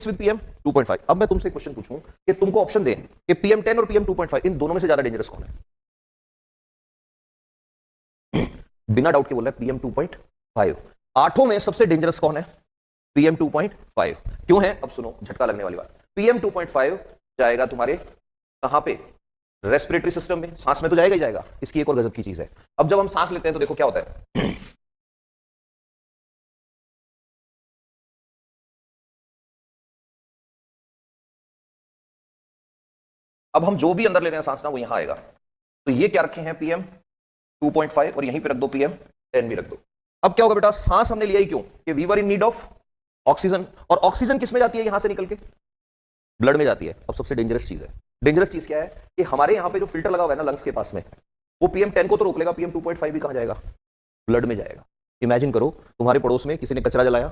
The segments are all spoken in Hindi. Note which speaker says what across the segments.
Speaker 1: With PM 2.5। अब मैं तुमसे क्वेश्चन पूछूं कि तुमको ऑप्शन दें कि पीएम 10 और पीएम 2.5 इन दोनों में से ज्यादा डेंजरस कौन है? बिना डाउट के बोल रहा है पीएम 2.5। आठों में सबसे डेंजरस कौन है? पीएम 2.5। क्यों है? अब सुनो, झटका लगने वाली बात। पीएम 2.5 जाएगा तुम्हारे कहां पे? रेस्पिरेटरी सिस्टम में, सांस में तो जाएगा ही जाएगा। इसकी एक और गजब की चीज है, अब जब हम सांस लेते हैं तो देखो क्या होता है। अब हम जो भी अंदर ले रहे हैं सांस ना, वो यहां आएगा। तो ये क्या रखे हैं? पीएम 2.5, और यहीं पे रख दो पीएम 10 भी रख दो। अब क्या होगा बेटा? सांस हमने लिया ही क्यों? कि we were in need of oxygen, और ऑक्सीजन किस में जाती है? यहां से निकल के ब्लड में जाती है। अब सबसे डेंजरस चीज है, डेंजरस चीज क्या है कि हमारे यहां पे जो फिल्टर लगा हुआ है ना लंग्स के पास में, वो पीएम 10 को तो रोक लेगा, पीएम 2.5 भी कहां जाएगा? ब्लड में जाएगा। इमेजिन करो, तुम्हारे पड़ोस में किसी ने कचरा जलाया,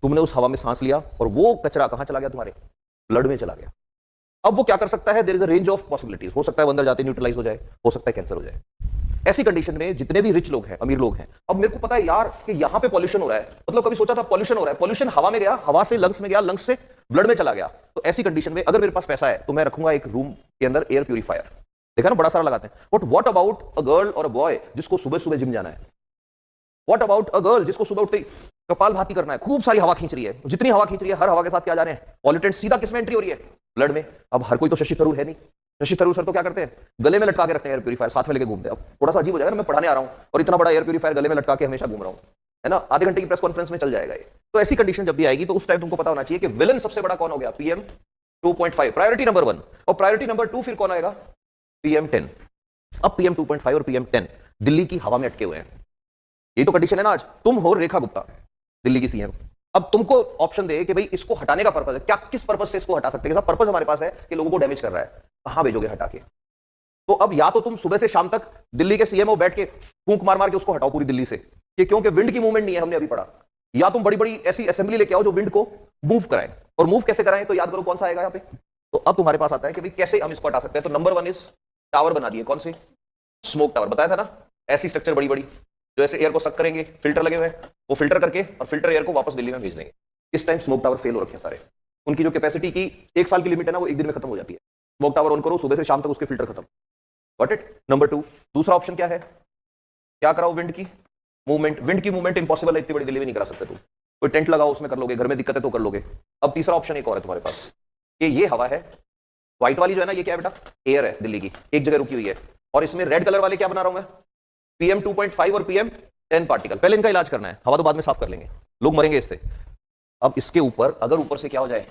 Speaker 1: तुमने उस हवा में सांस लिया, और वो कचरा कहां चला गया? तुम्हारे ब्लड में चला गया। अब वो क्या कर सकता है? There is a range of possibilities. हो सकता है वो अंदर जाते न्यूट्रलाइज हो जाए, हो सकता है कैंसर हो जाए। ऐसी कंडीशन में जितने भी रिच लोग हैं, अमीर लोग हैं, अब मेरे को पता है यार कि यहां पे पॉल्यूशन हो रहा है, मतलब कभी सोचा था पॉल्यूशन हो रहा है, पॉल्यूशन हवा में गया, हवा से लंग्स में गया, लंग्स से ब्लड में चला गया। तो ऐसी कंडीशन में अगर मेरे पास पैसा है तो मैं रखूंगा एक रूम के अंदर एयर प्यूरिफायर। देखा ना, बड़ा सारा लगाते हैं। But what about a girl और अ बॉय जिसको सुबह सुबह जिम जाना है? व्हाट अबाउट अ गर्ल जिसको सुबह उठते ही कपालभाति करना है, खूब सारी हवा खींच रही है, जितनी हवा खींच रही है, हर हवा के साथ क्या जा रहे हैं? पॉल्यूटेंट सीधा किस में एंट्री हो रही है? ब्लड में। अब हर कोई तो शशि थरूर है नहीं। शशि थरूर सर तो क्या करते हैं? गले में लटका के रखते हैं एयर प्यूरिफायर, साथ में लेके घूमते हैं। अब थोड़ा सा अजीब हो जाएगा ना, मैं पढ़ाने आ रहा हूं और इतना बड़ा एयर प्यूरिफायर गले में लटका के हमेशा घूम रहा हूं, है ना? आधे घंटे की प्रेस कॉन्फ्रेंस में चल जाएगा ये। तो ऐसी कंडीशन जब भी आएगी तो उस टाइम तुमको पता होना चाहिए कि विलन सबसे बड़ा कौन हो गया? PM 2.5, priority number 1। और प्रायोरिटी नंबर 2 फिर कौन आएगा? पीएम 10। अब पीएम 2.5 और पीएम 10 दिल्ली की हवा में अटके हुए हैं। ये तो कंडीशन है ना। आज तुम हो रेखा गुप्ता, दिल्ली की सीएम। अब तुमको ऑप्शन दे कि भाई इसको हटाने का पर्पस है क्या? किस पर्पस से इसको हटा सकते हैं? पर्पस हमारे पास है कि लोगों को डैमेज कर रहा है, कहां भेजोगे हटा के? तो अब या तो तुम सुबह से शाम तक दिल्ली के सीएमओ बैठ के फूंक मार मार के उसको हटाओ पूरी दिल्ली से, कि क्योंकि विंड की मूवमेंट नहीं है, हमने अभी पढ़ा। या तुम बड़ी बड़ी ऐसी असेंबली लेके आओ जो विंड को मूव कराए। और मूव कैसे कराएं? तो याद करो कौन सा आएगा यहाँ पे। तो अब तुम्हारे पास आता है कि भाई कैसे हम इसको हटा सकते हैं। तो नंबर 1 इज टावर बना दिए। कौन से? स्मोक टावर, बताया था ना। ऐसी स्ट्रक्चर बड़ी बड़ी जो ऐसे एयर को सक करेंगे, फिल्टर लगे हुए, वो फिल्टर करके और फिल्टर एयर को वापस दिल्ली में भेज देंगे। इस टाइम स्मोक टावर फेल हो रखे हैं सारे। उनकी जो कैपेसिटी की 1 साल की लिमिट है ना, वो 1 दिन में खत्म हो जाती है। स्मोक टावर ऑन करो, सुबह से शाम तक उसके फिल्टर खत्म। Got it? नंबर 2, दूसरा ऑप्शन क्या है? क्या कराओ? विंड की मूवमेंट। विंड की मूवमेंट इंपॉसिबल है, इतनी बड़ी दिल्ली में नहीं करा सकते तुम। कोई टेंट लगाओ, उसमें कर लोगे। घर में दिक्कत है तो कर लोगे। अब तीसरा ऑप्शन एक और है तुम्हारे पास, ये हवा है व्हाइट वाली जो है ना, ये क्या है बेटा? एयर है दिल्ली की, एक जगह रुकी हुई है। और इसमें रेड कलर वाले क्या बना रहा हूं मैं? पीएम 2.5 और पीएम 10 पार्टिकल। पहले इनका इलाज करना है, हवा तो बाद में साफ कर लेंगे, लोग मरेंगे इससे। अब इसके ऊपर अगर ऊपर से क्या हो जाए?